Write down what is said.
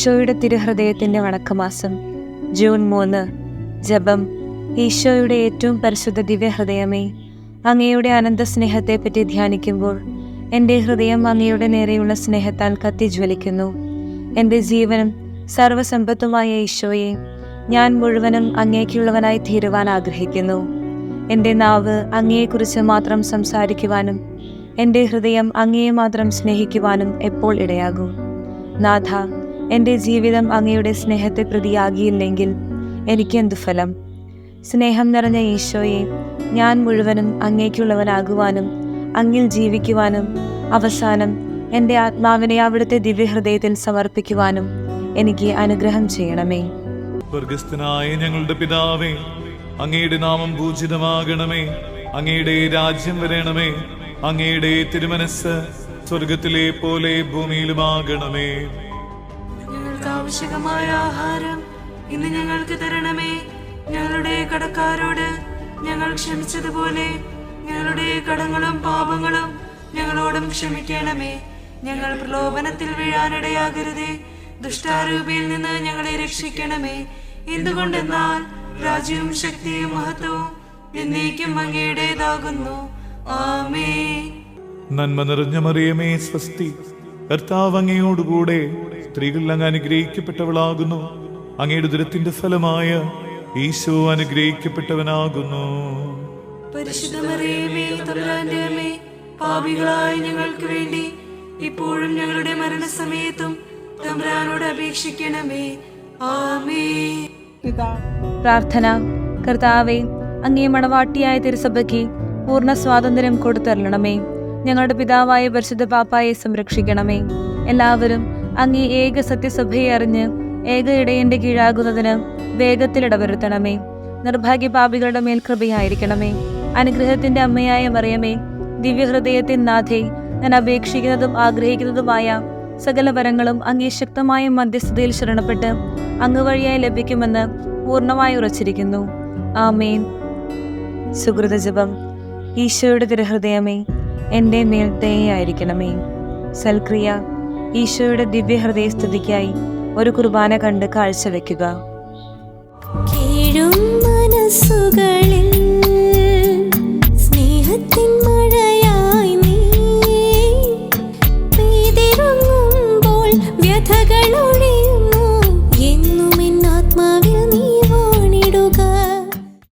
ഈശോയുടെ തിരുഹൃദയത്തിൻ്റെ വണക്കമാസം ജൂൺ 3. ജപം. ഈശോയുടെ ഏറ്റവും പരിശുദ്ധ ദിവ്യഹൃദയമേ, അങ്ങയുടെ അനന്ത സ്നേഹത്തെപ്പറ്റി ധ്യാനിക്കുമ്പോൾ എൻ്റെ ഹൃദയം അങ്ങയുടെ നേരെയുള്ള സ്നേഹത്താൽ കത്തിജ്വലിക്കുന്നു. എൻ്റെ ജീവനും സർവസമ്പത്തുമായ ഈശോയെ, ഞാൻ മുഴുവനും അങ്ങേക്കുള്ളവനായി തീരുവാൻ ആഗ്രഹിക്കുന്നു. എൻ്റെ നാവ് അങ്ങയെക്കുറിച്ച് മാത്രം സംസാരിക്കുവാനും എൻ്റെ ഹൃദയം അങ്ങയെ മാത്രം സ്നേഹിക്കുവാനും എപ്പോൾ ഇടയാകും. നാഥ, എൻ്റെ ജീവിതം അങ്ങയുടെ സ്നേഹത്തെ പ്രതിയാകിയില്ലെങ്കിൽ എനിക്കെന്തു ഫലം? സ്നേഹം നിറഞ്ഞ ഈശോയെ, ഞാൻ മുഴുവനും അങ്ങേക്കുള്ളവനാകുവാനും അങ്ങിൽ ജീവിക്കുവാനും അവസാനം എൻ്റെ ആത്മാവിനെ അവിടുത്തെ ദിവ്യഹൃദയത്തിൽ സമർപ്പിക്കുവാനും എനിക്ക് അനുഗ്രഹം ചെയ്യണമേ. സ്വർഗസ്ഥനായ ഞങ്ങളുടെ പിതാവേ, അങ്ങയുടെ നാമം പൂജിതമാകണമേ. അങ്ങയുടെ രാജ്യം വരണമേ. അങ്ങയുടെ തിരുമനസ് സ്വർഗത്തിലെ പോലെ ഭൂമിയിലുമാകണമേ. ഞങ്ങൾക്ക് ആവശ്യമായ ആഹാരം ഇന്ന് ഞങ്ങൾക്ക് തരണമേ. ഞങ്ങളുടെ കടക്കാരോട് ഞങ്ങൾ ക്ഷമിച്ചതുപോലെ ഞങ്ങളുടെ കടങ്ങളും പാപങ്ങളും ഞങ്ങളോടും ക്ഷമിക്കണമേ. ഞങ്ങൾ പ്രലോഭനത്തിൽ വീഴാനിടയാകരുതേ. ദുഷ്ടാരൂപിയിൽ നിന്ന് ഞങ്ങളെ രക്ഷിക്കണമേ. എന്തുകൊണ്ടെന്നാൽ രാജ്യവും ശക്തിയും മഹത്വവും എന്നേക്കും അങ്ങയുടേതാകുന്നു. ആമേൻ. നന്മ നിറഞ്ഞ മറിയമേ, സ്വസ്തി. കർത്താവ് അങ്ങയോടുകൂടെ സ്ത്രീകൾ അങ്ങ് അനുഗ്രഹിക്കപ്പെട്ടവളാകുന്നു. അങ്ങയുടെ ദുരത്തിന്റെ ഫലമായ ഈശോ അനുഗ്രഹിക്കപ്പെട്ടവനാകുന്നു. പരിശുദ്ധ മറിയമേ, തമ്പുരാന്റെ അമ്മേ, പാപികളായ ഞങ്ങൾക്ക് വേണ്ടി ഇപ്പോഴും ഞങ്ങളുടെ മരണസമയത്തും തമ്പുരാനോട് അപേക്ഷിക്കണമേ. ആമേൻ. പ്രാർത്ഥന. കർത്താവേ, അങ്ങേ മണവാട്ടിയായ തിരുസഭയ്ക്ക് പൂർണ്ണ സ്വാതന്ത്ര്യം കൊടുത്തരളണമേ. ഞങ്ങളുടെ പിതാവായ പരിശുദ്ധ പാപ്പായെ സംരക്ഷിക്കണമേ. എല്ലാവരും അങ്ങേ ഏക സത്യസഭയെ അറിഞ്ഞ് ഏക ഇടയന്റെ കീഴാകുന്നതിന് വേഗത്തിൽ ഇടവരുത്തണമേ. നിർഭാഗ്യ പാപികളുടെ മേൽ കൃപയായിരിക്കണമേ. അനുഗ്രഹത്തിന്റെ അമ്മയായ മറിയമേ, ദിവ്യഹൃദയത്തിൻ നാഥേ, ഞാൻ അപേക്ഷിക്കുന്നതും ആഗ്രഹിക്കുന്നതുമായ സകല വരങ്ങളും അങ്ങേ ശക്തമായ മധ്യസ്ഥതയിൽ ശരണപ്പെട്ട് അങ്ങ് വഴിയായി ലഭിക്കുമെന്ന് പൂർണ്ണമായി ഉറച്ചിരിക്കുന്നു. ആമേൻ. സുകൃത ജപം. ഈശോയുടെ തിരുഹൃദയമേ, എൻ്റെ മേൽ ദയയായിരിക്കണമേ. സൽക്രിയ. ഈശോയുടെ ദിവ്യഹൃദയ സ്തുതിക്കായി ഒരു കുർബാന കണ്ട് കാഴ്ചവെക്കുക. മനസ്സുകളിൽ